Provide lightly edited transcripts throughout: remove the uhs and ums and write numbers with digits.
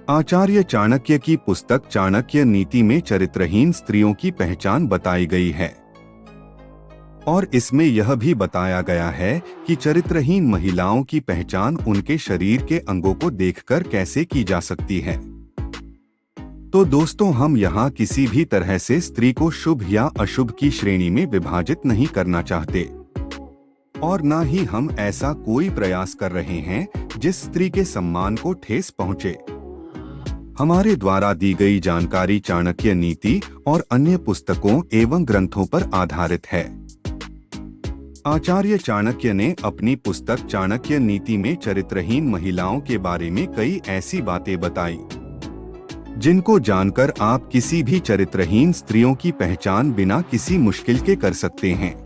आचार्य चाणक्य की पुस्तक चाणक्य नीति में चरित्रहीन स्त्रियों की पहचान बताई गई है और इसमें यह भी बताया गया है कि चरित्रहीन महिलाओं की पहचान उनके शरीर के अंगों को देखकर कैसे की जा सकती है। तो दोस्तों, हम यहाँ किसी भी तरह से स्त्री को शुभ या अशुभ की श्रेणी में विभाजित नहीं करना चाहते और न ही हम ऐसा कोई प्रयास कर रहे हैं जिस स्त्री के सम्मान को ठेस पहुँचे। हमारे द्वारा दी गई जानकारी चाणक्य नीति और अन्य पुस्तकों एवं ग्रंथों पर आधारित है। आचार्य चाणक्य ने अपनी पुस्तक चाणक्य नीति में चरित्रहीन महिलाओं के बारे में कई ऐसी बातें बताई जिनको जानकर आप किसी भी चरित्रहीन स्त्रियों की पहचान बिना किसी मुश्किल के कर सकते हैं।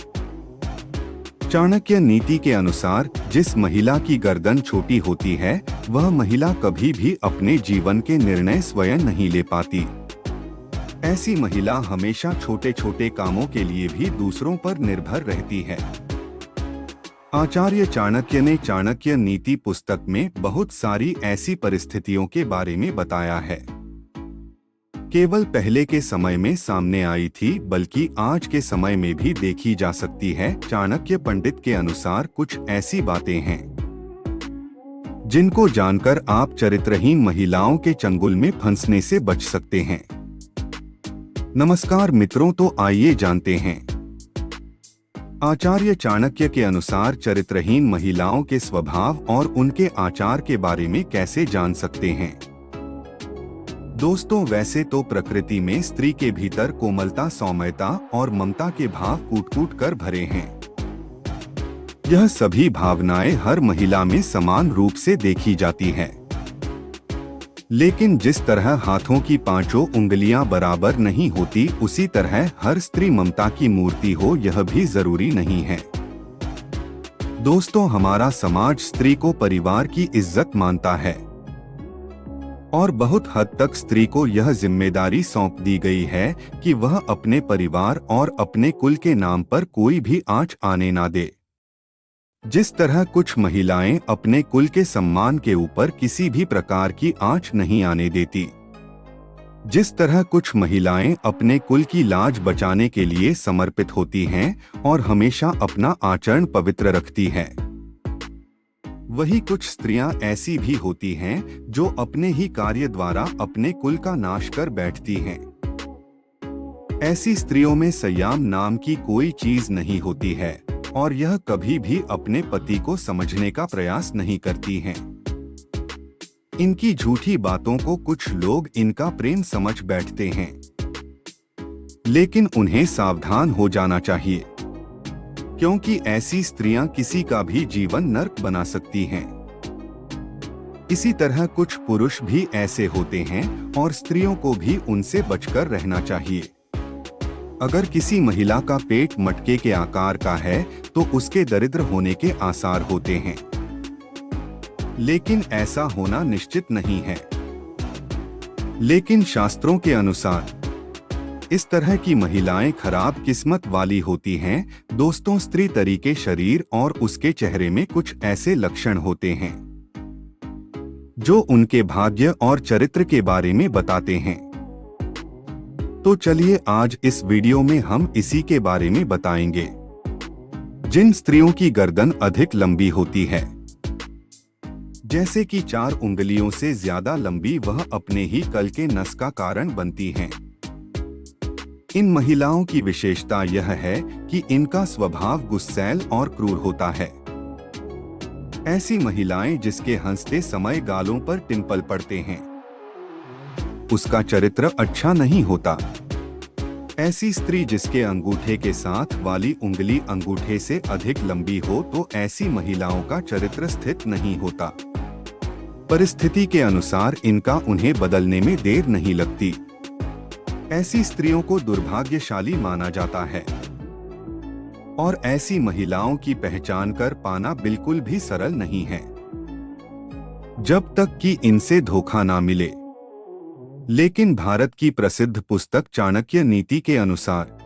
चाणक्य नीति के अनुसार जिस महिला की गर्दन छोटी होती है वह महिला कभी भी अपने जीवन के निर्णय स्वयं नहीं ले पाती। ऐसी महिला हमेशा छोटे छोटे कामों के लिए भी दूसरों पर निर्भर रहती है। आचार्य चाणक्य ने चाणक्य नीति पुस्तक में बहुत सारी ऐसी परिस्थितियों के बारे में बताया है केवल पहले के समय में सामने आई थी बल्कि आज के समय में भी देखी जा सकती है। चाणक्य पंडित के अनुसार कुछ ऐसी बातें हैं जिनको जानकर आप चरित्रहीन महिलाओं के चंगुल में फंसने से बच सकते हैं। नमस्कार मित्रों, तो आइए जानते हैं। आचार्य चाणक्य के अनुसार चरित्रहीन महिलाओं के स्वभाव और उनके आचार के बारे में कैसे जान सकते हैं। दोस्तों, वैसे तो प्रकृति में स्त्री के भीतर कोमलता, सौम्यता और ममता के भाव कूट-कूट कर भरे हैं। यह सभी भावनाएं हर महिला में समान रूप से देखी जाती हैं। लेकिन जिस तरह हाथों की पांचों उंगलियां बराबर नहीं होती, उसी तरह हर स्त्री ममता की मूर्ति हो यह भी जरूरी नहीं है। दोस्तों, हमारा समाज स्त्री को परिवार की इज्जत मानता है और बहुत हद तक स्त्री को यह जिम्मेदारी सौंप दी गई है कि वह अपने परिवार और अपने कुल के नाम पर कोई भी आंच आने ना दे। जिस तरह कुछ महिलाएं अपने कुल के सम्मान के ऊपर किसी भी प्रकार की आंच नहीं आने देती, जिस तरह कुछ महिलाएं अपने कुल की लाज बचाने के लिए समर्पित होती हैं और हमेशा अपना आचरण पवित्र रखती हैं, वही कुछ स्त्रियां ऐसी भी होती हैं जो अपने ही कार्य द्वारा अपने कुल का नाश कर बैठती हैं। ऐसी स्त्रियों में संयम नाम की कोई चीज नहीं होती है और यह कभी भी अपने पति को समझने का प्रयास नहीं करती हैं। इनकी झूठी बातों को कुछ लोग इनका प्रेम समझ बैठते हैं, लेकिन उन्हें सावधान हो जाना चाहिए क्योंकि ऐसी स्त्रियां किसी का भी जीवन नर्क बना सकती हैं। इसी तरह कुछ पुरुष भी ऐसे होते हैं और स्त्रियों को भी उनसे बचकर रहना चाहिए। अगर किसी महिला का पेट मटके के आकार का है तो उसके दरिद्र होने के आसार होते हैं, लेकिन ऐसा होना निश्चित नहीं है। लेकिन शास्त्रों के अनुसार इस तरह की महिलाएं खराब किस्मत वाली होती हैं। दोस्तों, स्त्री तरीके शरीर और उसके चेहरे में कुछ ऐसे लक्षण होते हैं जो उनके भाग्य और चरित्र के बारे में बताते हैं। तो चलिए आज इस वीडियो में हम इसी के बारे में बताएंगे। जिन स्त्रियों की गर्दन अधिक लंबी होती है, जैसे कि 4 उंगलियों से ज्यादा लंबी, वह अपने ही कल के नस का कारण बनती हैं। इन महिलाओं की विशेषता यह है कि इनका स्वभाव गुस्सैल और क्रूर होता है। ऐसी महिलाएं जिसके हंसते समय गालों पर टिम्पल पड़ते हैं, उसका चरित्र अच्छा नहीं होता। ऐसी स्त्री जिसके अंगूठे के साथ वाली उंगली अंगूठे से अधिक लंबी हो, तो ऐसी महिलाओं का चरित्र स्थित नहीं होता। परिस्थिति के अनुसार इनका उन्हें बदलने में देर नहीं लगती। ऐसी स्त्रियों को दुर्भाग्यशाली माना जाता है और ऐसी महिलाओं की पहचान कर पाना बिल्कुल भी सरल नहीं है, जब तक कि इनसे धोखा ना मिले। लेकिन भारत की प्रसिद्ध पुस्तक चाणक्य नीति के अनुसार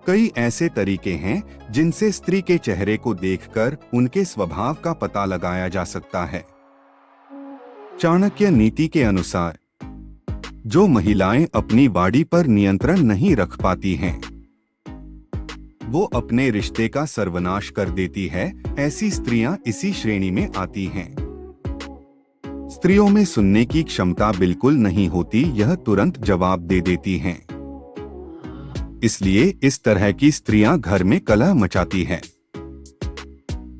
कई ऐसे तरीके हैं जिनसे स्त्री के चेहरे को देखकर उनके स्वभाव का पता लगाया जा सकता है। चाणक्य नीति के अनुसार जो महिलाएं अपनी बॉडी पर नियंत्रण नहीं रख पाती हैं, वो अपने रिश्ते का सर्वनाश कर देती है, ऐसी स्त्रियां इसी श्रेणी में आती हैं। स्त्रियों में सुनने की क्षमता बिल्कुल नहीं होती, यह तुरंत जवाब दे देती हैं। इसलिए इस तरह की स्त्रियां घर में कलह मचाती हैं।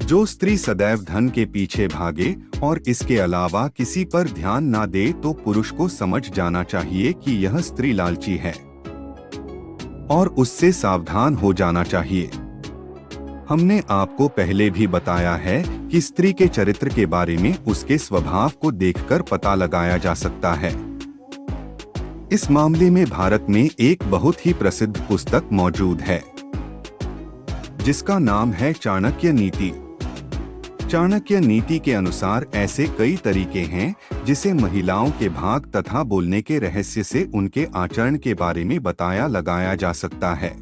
जो स्त्री सदैव धन के पीछे भागे और इसके अलावा किसी पर ध्यान ना दे, तो पुरुष को समझ जाना चाहिए कि यह स्त्री लालची है और उससे सावधान हो जाना चाहिए। हमने आपको पहले भी बताया है कि स्त्री के चरित्र के बारे में उसके स्वभाव को देखकर पता लगाया जा सकता है। इस मामले में भारत में एक बहुत ही प्रसिद्ध पुस्तक मौजूद है जिसका नाम है चाणक्य नीति। चाणक्य नीति के अनुसार ऐसे कई तरीके हैं जिसे महिलाओं के भाग तथा बोलने के रहस्य से उनके आचरण के बारे में बताया लगाया जा सकता है।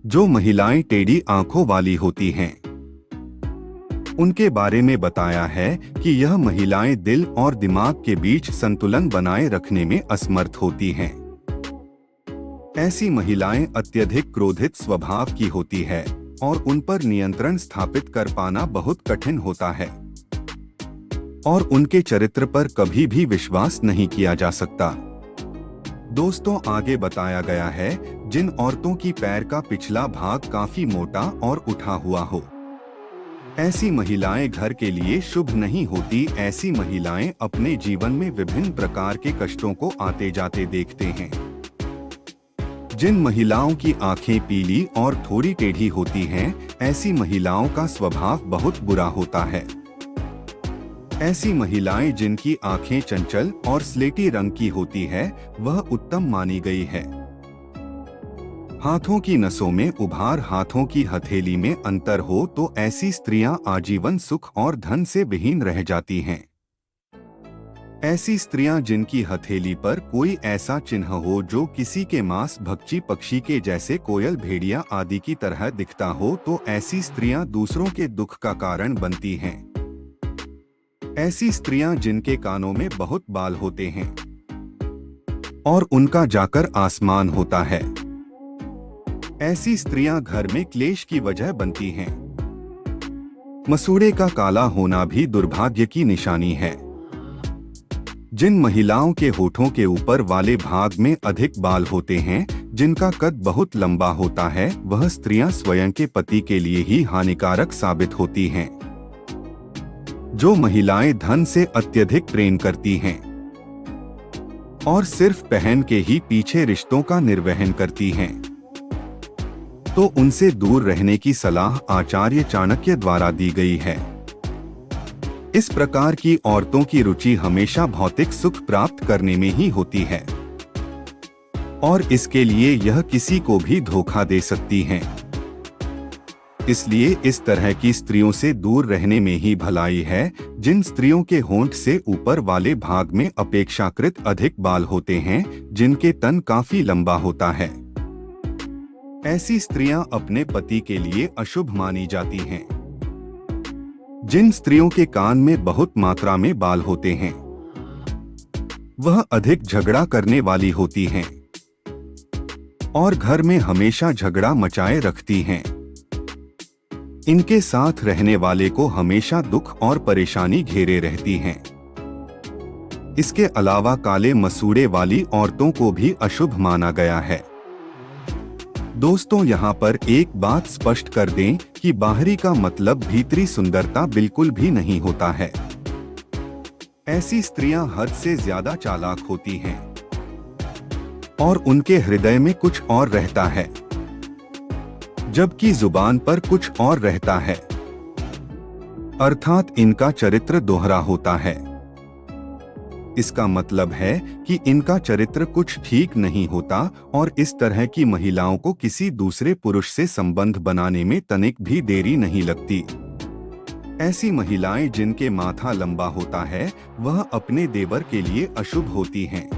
जो महिलाएं टेढ़ी आंखों वाली होती हैं, उनके बारे में बताया है कि यह महिलाएं दिल और दिमाग के बीच संतुलन बनाए रखने में असमर्थ होती हैं। ऐसी महिलाएं अत्यधिक क्रोधित स्वभाव की होती है और उन पर नियंत्रण स्थापित कर पाना बहुत कठिन होता है और उनके चरित्र पर कभी भी विश्वास नहीं किया जा सकता। दोस्तों, आगे बताया गया है जिन औरतों की पैर का पिछला भाग काफी मोटा और उठा हुआ हो, ऐसी महिलाएं घर के लिए शुभ नहीं होती। ऐसी महिलाएं अपने जीवन में विभिन्न प्रकार के कष्टों को आते जाते देखते हैं। जिन महिलाओं की आंखें पीली और थोड़ी टेढ़ी होती हैं, ऐसी महिलाओं का स्वभाव बहुत बुरा होता है। ऐसी महिलाएं जिनकी आंखें चंचल और स्लेटी रंग की होती है, वह उत्तम मानी गई है। हाथों की नसों में उभार, हाथों की हथेली में अंतर हो तो ऐसी स्त्रियां आजीवन सुख और धन से विहीन रह जाती हैं। ऐसी स्त्रियां जिनकी हथेली पर कोई ऐसा चिन्ह हो जो किसी के मांस भक्षी पक्षी के जैसे कोयल, भेड़िया आदि की तरह दिखता हो, तो ऐसी स्त्रियां दूसरों के दुख का कारण बनती हैं। ऐसी स्त्रियां जिनके कानों में बहुत बाल होते हैं और उनका जाकर आसमान होता है, ऐसी स्त्रियां घर में क्लेश की वजह बनती हैं। मसूड़े का काला होना भी दुर्भाग्य की निशानी है। जिन महिलाओं के होठों के ऊपर वाले भाग में अधिक बाल होते हैं, जिनका कद बहुत लंबा होता है, वह स्त्रियां स्वयं के पति के लिए ही हानिकारक साबित होती हैं। जो महिलाएं धन से अत्यधिक प्रेम करती हैं और सिर्फ पहन के ही पीछे रिश्तों का निर्वहन करती हैं, तो उनसे दूर रहने की सलाह आचार्य चाणक्य द्वारा दी गई है। इस प्रकार की औरतों की रुचि हमेशा भौतिक सुख प्राप्त करने में ही होती है और इसके लिए यह किसी को भी धोखा दे सकती हैं। इसलिए इस तरह की स्त्रियों से दूर रहने में ही भलाई है। जिन स्त्रियों के होंठ से ऊपर वाले भाग में अपेक्षाकृत अधिक बाल होते हैं, जिनके तन काफी लंबा होता है, ऐसी स्त्रियां अपने पति के लिए अशुभ मानी जाती हैं। जिन स्त्रियों के कान में बहुत मात्रा में बाल होते हैं, वह अधिक झगड़ा करने वाली होती हैं और घर में हमेशा झगड़ा मचाए रखती हैं। इनके साथ रहने वाले को हमेशा दुख और परेशानी घेरे रहती हैं। इसके अलावा काले मसूड़े वाली औरतों को भी अशुभ माना गया है। दोस्तों, यहाँ पर एक बात स्पष्ट कर दें कि बाहरी का मतलब भीतरी सुंदरता बिल्कुल भी नहीं होता है। ऐसी स्त्रियां हद से ज्यादा चालाक होती हैं और उनके हृदय में कुछ और रहता है, जबकि जुबान पर कुछ और रहता है। अर्थात इनका चरित्र दोहरा होता है। इसका मतलब है कि इनका चरित्र कुछ ठीक नहीं होता और इस तरह की महिलाओं को किसी दूसरे पुरुष से संबंध बनाने में तनिक भी देरी नहीं लगती। ऐसी महिलाएं जिनके माथा लंबा होता है, वह अपने देवर के लिए अशुभ होती हैं।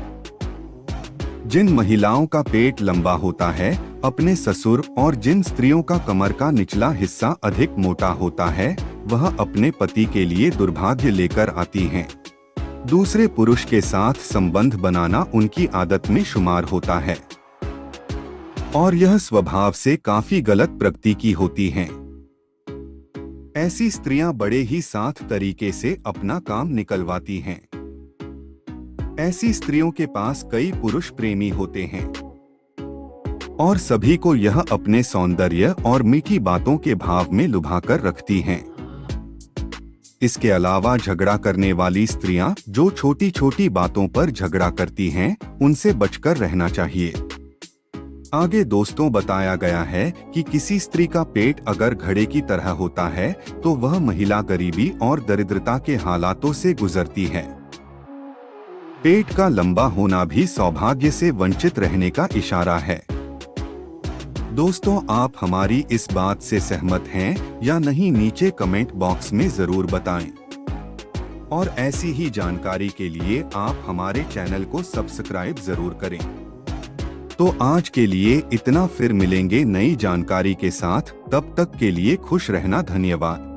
जिन महिलाओं का पेट लंबा होता है, अपने ससुर, और जिन स्त्रियों का कमर का निचला हिस्सा अधिक मोटा होता है, वह अपने पति के लिए दुर्भाग्य लेकर आती हैं। दूसरे पुरुष के साथ संबंध बनाना उनकी आदत में शुमार होता है और यह स्वभाव से काफी गलत प्रकृति की होती हैं। ऐसी स्त्रियां बड़े ही साफ तरीके से अपना काम निकलवाती हैं। ऐसी स्त्रियों के पास कई पुरुष प्रेमी होते हैं और सभी को यह अपने सौंदर्य और मीठी बातों के भाव में लुभाकर रखती हैं। इसके अलावा झगड़ा करने वाली स्त्रियां जो छोटी छोटी बातों पर झगड़ा करती हैं, उनसे बचकर रहना चाहिए। आगे दोस्तों बताया गया है कि किसी स्त्री का पेट अगर घड़े की तरह होता है तो वह महिला गरीबी और दरिद्रता के हालातों से गुजरती है। पेट का लंबा होना भी सौभाग्य से वंचित रहने का इशारा है। दोस्तों, आप हमारी इस बात से सहमत हैं या नहीं, नीचे कमेंट बॉक्स में जरूर बताएं। और ऐसी ही जानकारी के लिए आप हमारे चैनल को सब्सक्राइब जरूर करें। तो आज के लिए इतना, फिर मिलेंगे नई जानकारी के साथ। तब तक के लिए खुश रहना। धन्यवाद।